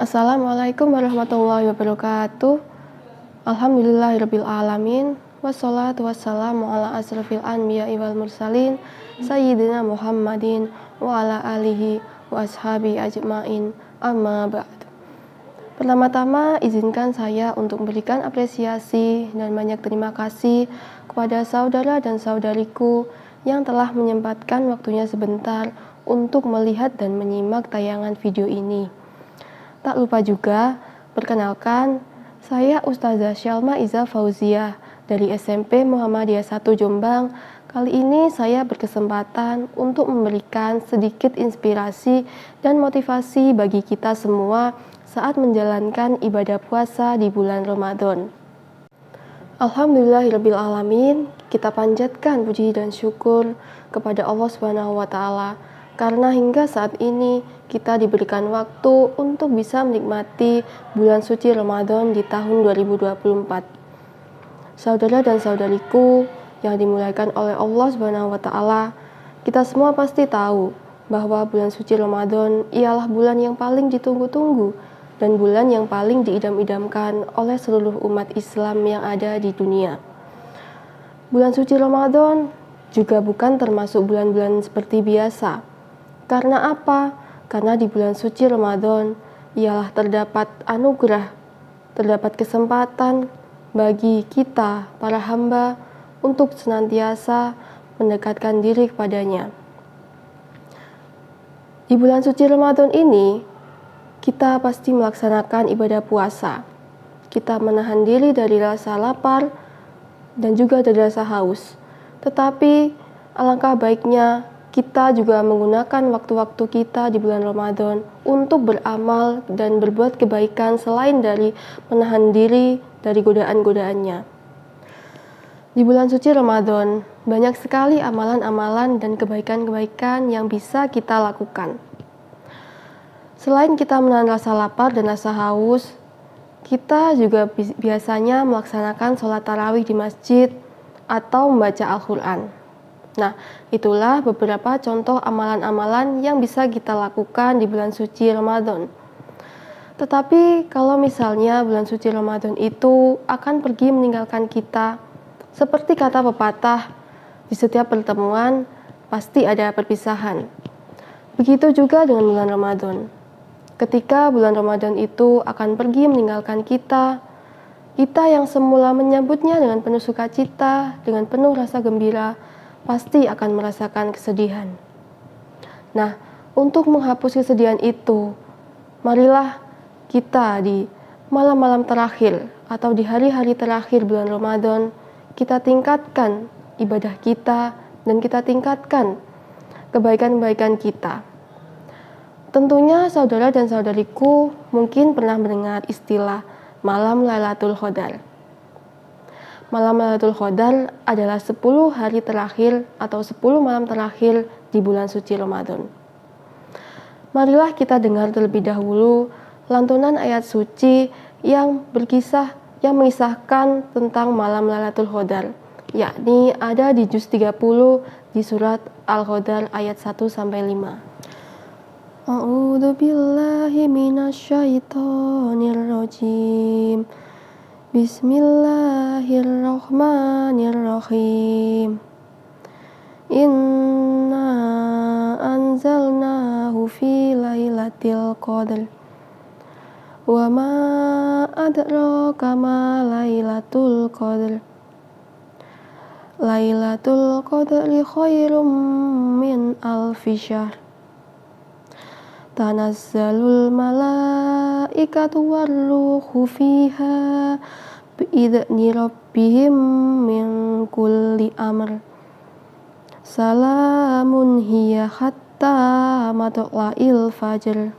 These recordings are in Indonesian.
Assalamualaikum warahmatullahi wabarakatuh. Alhamdulillahirabbil alamin. Wassalatu wassalamu ala asrofil anbiya'i wal mursalin sayyidina Muhammadin wa ala alihi wa ashabi ajma'in. Amma ba'd. Pertama-tama izinkan saya untuk memberikan apresiasi dan banyak terima kasih kepada saudara dan saudariku yang telah menyempatkan waktunya sebentar untuk melihat dan menyimak tayangan video ini. Tak lupa juga, perkenalkan, saya Ustazah Syalma Iza Fauziah dari SMP Muhammadiyah 1 Jombang. Kali ini saya berkesempatan untuk memberikan sedikit inspirasi dan motivasi bagi kita semua saat menjalankan ibadah puasa di bulan Ramadan. Alhamdulillahirabbil alamin, kita panjatkan puji dan syukur kepada Allah Subhanahu wa taala karena hingga saat ini kita diberikan waktu untuk bisa menikmati bulan suci Ramadan di tahun 2024. Saudara dan saudariku yang dimuliakan oleh Allah Subhanahu wa taala, kita semua pasti tahu bahwa bulan suci Ramadan ialah bulan yang paling ditunggu-tunggu dan bulan yang paling diidam-idamkan oleh seluruh umat Islam yang ada di dunia. Bulan suci Ramadan juga bukan termasuk bulan-bulan seperti biasa. Karena apa? Karena di bulan suci Ramadan ialah terdapat anugerah, terdapat kesempatan bagi kita, para hamba, untuk senantiasa mendekatkan diri kepadanya. Di bulan suci Ramadan ini, kita pasti melaksanakan ibadah puasa. Kita menahan diri dari rasa lapar dan juga dari rasa haus. Tetapi alangkah baiknya kita juga menggunakan waktu-waktu kita di bulan Ramadan untuk beramal dan berbuat kebaikan selain dari menahan diri dari godaan-godaannya. Di bulan suci Ramadan, banyak sekali amalan-amalan dan kebaikan-kebaikan yang bisa kita lakukan. Selain kita menahan rasa lapar dan rasa haus, kita juga biasanya melaksanakan sholat tarawih di masjid atau membaca Al-Quran. Nah, itulah beberapa contoh amalan-amalan yang bisa kita lakukan di bulan suci Ramadan. Tetapi kalau misalnya bulan suci Ramadan itu akan pergi meninggalkan kita, seperti kata pepatah, di setiap pertemuan pasti ada perpisahan. Begitu juga dengan bulan Ramadan. Ketika bulan Ramadan itu akan pergi meninggalkan kita, kita yang semula menyambutnya dengan penuh sukacita, dengan penuh rasa gembira, pasti akan merasakan kesedihan. Nah, untuk menghapus kesedihan itu, marilah kita di malam-malam terakhir atau di hari-hari terakhir bulan Ramadan, kita tingkatkan ibadah kita dan kita tingkatkan kebaikan-kebaikan kita. Tentunya saudara dan saudariku mungkin pernah mendengar istilah malam Lailatul Qadar. Malam Lailatul Qadar adalah 10 hari terakhir atau 10 malam terakhir di bulan suci Ramadan. Marilah kita dengar terlebih dahulu lantunan ayat suci yang mengisahkan tentang malam Lailatul Qadar, yakni ada di juz 30 di surat Al-Qadar ayat 1-5. A'udzu billahi minasyaitonir rajim. Bismillahirrahmanirrahim. Inna anzalnahu fi lailatul qadr. Wa ma adraka ma lailatul qadr. Lailatul qadri khairum min alfi syahr. Tanazzalul malaikatu warruhu fiha bi'idzni rabbihim min kulli amr. Salamun hiya hatta matla'il fajr.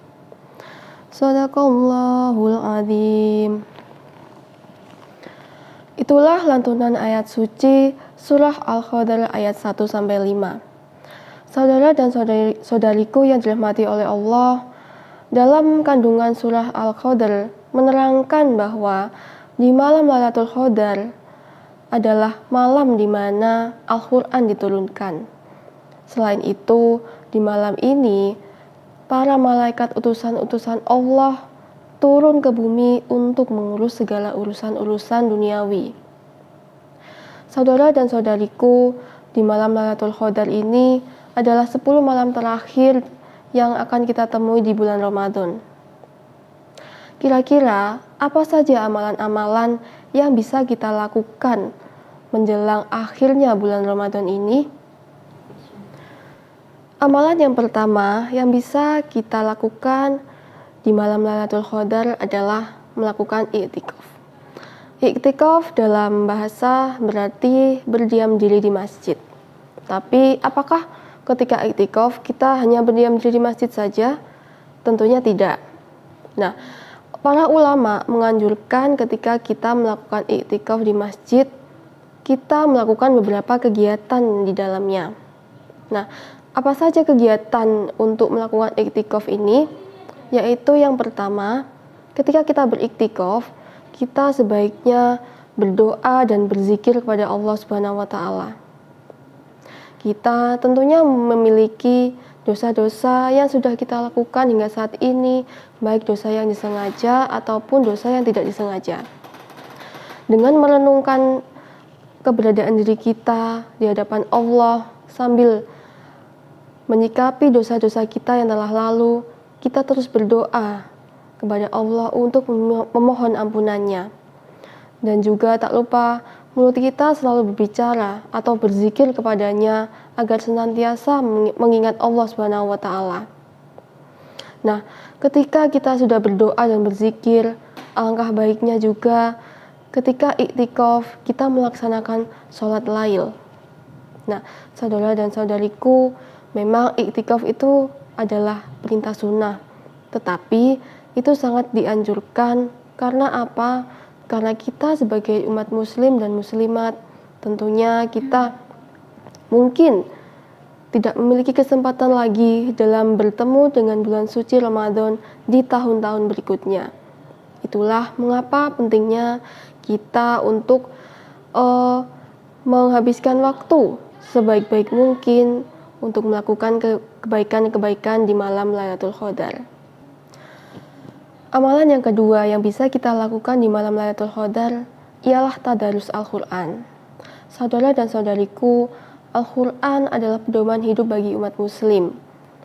Shadaqallahul azim. Itulah lantunan ayat suci surah Al-Qadar ayat 1-5. Saudara dan saudariku yang dirahmati oleh Allah, dalam kandungan surah Al-Qadar menerangkan bahwa di malam Lailatul Qadar adalah malam di mana Al-Quran diturunkan. Selain itu, di malam ini para malaikat utusan-utusan Allah turun ke bumi untuk mengurus segala urusan-urusan duniawi. Saudara dan saudariku, di malam Lailatul Qadar ini adalah 10 malam terakhir yang akan kita temui di bulan Ramadan. Kira-kira apa saja amalan-amalan yang bisa kita lakukan menjelang akhirnya bulan Ramadan ini? Amalan yang pertama yang bisa kita lakukan di malam Lailatul Qadar adalah melakukan i'tikaf. I'tikaf dalam bahasa berarti berdiam diri di masjid. Tapi apakah ketika i'tikaf kita hanya berdiam diri di masjid saja? Tentunya tidak. Nah, para ulama menganjurkan ketika kita melakukan i'tikaf di masjid, kita melakukan beberapa kegiatan di dalamnya. Nah, apa saja kegiatan untuk melakukan i'tikaf ini? Yaitu yang pertama, ketika kita beriktikaf, kita sebaiknya berdoa dan berzikir kepada Allah Subhanahu wa taala. Kita tentunya memiliki dosa-dosa yang sudah kita lakukan hingga saat ini, baik dosa yang disengaja ataupun dosa yang tidak disengaja. Dengan merenungkan keberadaan diri kita di hadapan Allah sambil menyikapi dosa-dosa kita yang telah lalu, kita terus berdoa kepada Allah untuk memohon ampunannya. Dan juga tak lupa mulut kita selalu berbicara atau berzikir kepadanya agar senantiasa mengingat Allah Subhanahu wa taala. Nah, ketika kita sudah berdoa dan berzikir, alangkah baiknya juga ketika i'tikaf kita melaksanakan sholat lail. Nah, saudara dan saudariku, memang i'tikaf itu adalah perintah sunnah, tetapi itu sangat dianjurkan. Karena apa? Karena kita sebagai umat muslim dan muslimat, tentunya kita mungkin tidak memiliki kesempatan lagi dalam bertemu dengan bulan suci Ramadan di tahun-tahun berikutnya. Itulah mengapa pentingnya kita untuk menghabiskan waktu sebaik-baik mungkin untuk melakukan kebaikan-kebaikan di malam Lailatul Qadar. Amalan yang kedua yang bisa kita lakukan di malam Lailatul Qadar ialah tadarus Al-Quran. Saudara dan saudariku, Al-Quran adalah pedoman hidup bagi umat muslim.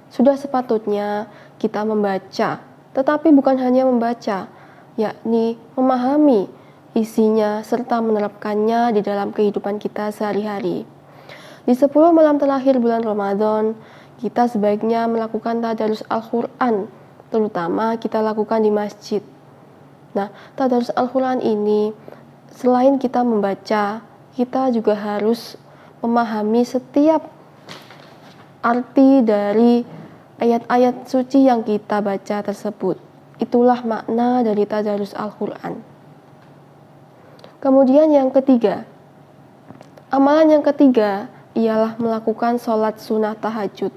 Sudah sepatutnya kita membaca, tetapi bukan hanya membaca, yakni memahami isinya serta menerapkannya di dalam kehidupan kita sehari-hari. Di 10 malam terakhir bulan Ramadan, kita sebaiknya melakukan tadarus Al-Quran, terutama kita lakukan di masjid. Nah, tadarus Al-Quran ini, selain kita membaca, kita juga harus memahami setiap arti dari ayat-ayat suci yang kita baca tersebut. Itulah makna dari tadarus Al-Quran. Kemudian yang ketiga, amalan yang ketiga ialah melakukan sholat sunnah tahajud.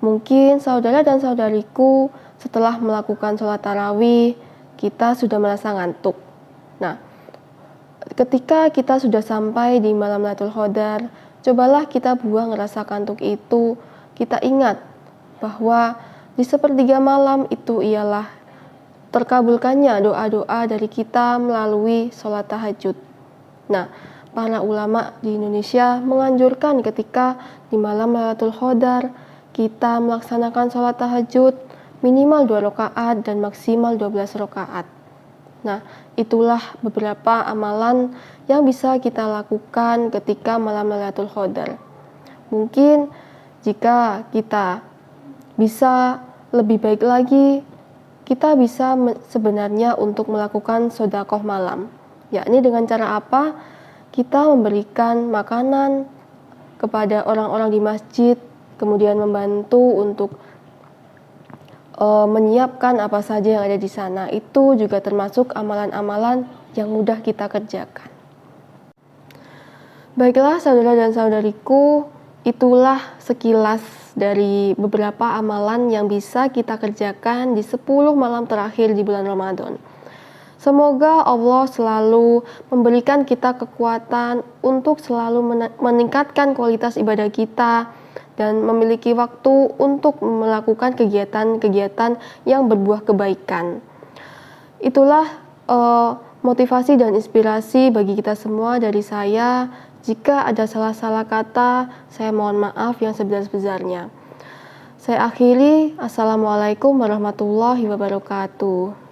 Mungkin saudara dan saudariku setelah melakukan sholat tarawih, kita sudah merasa ngantuk. Nah, ketika kita sudah sampai di malam Lailatul Qadar, cobalah kita buang rasa kantuk itu. Kita ingat bahwa di sepertiga malam itu ialah terkabulkannya doa-doa dari kita melalui sholat tahajud. Nah, para ulama di Indonesia menganjurkan ketika di malam Lailatul Qadar kita melaksanakan sholat tahajud minimal 2 rakaat dan maksimal 12 rakaat. Nah, itulah beberapa amalan yang bisa kita lakukan ketika malam Lailatul Qadar. Mungkin jika kita bisa lebih baik lagi, kita bisa sebenarnya untuk melakukan sedekah malam. Yakni dengan cara apa? Kita memberikan makanan kepada orang-orang di masjid, kemudian membantu untuk menyiapkan apa saja yang ada di sana. Itu juga termasuk amalan-amalan yang mudah kita kerjakan. Baiklah saudara dan saudariku, itulah sekilas dari beberapa amalan yang bisa kita kerjakan di 10 malam terakhir di bulan Ramadan. Semoga Allah selalu memberikan kita kekuatan untuk selalu meningkatkan kualitas ibadah kita dan memiliki waktu untuk melakukan kegiatan-kegiatan yang berbuah kebaikan. Itulah motivasi dan inspirasi bagi kita semua dari saya. Jika ada salah-salah kata, saya mohon maaf yang sebesar-besarnya. Saya akhiri, Assalamualaikum warahmatullahi wabarakatuh.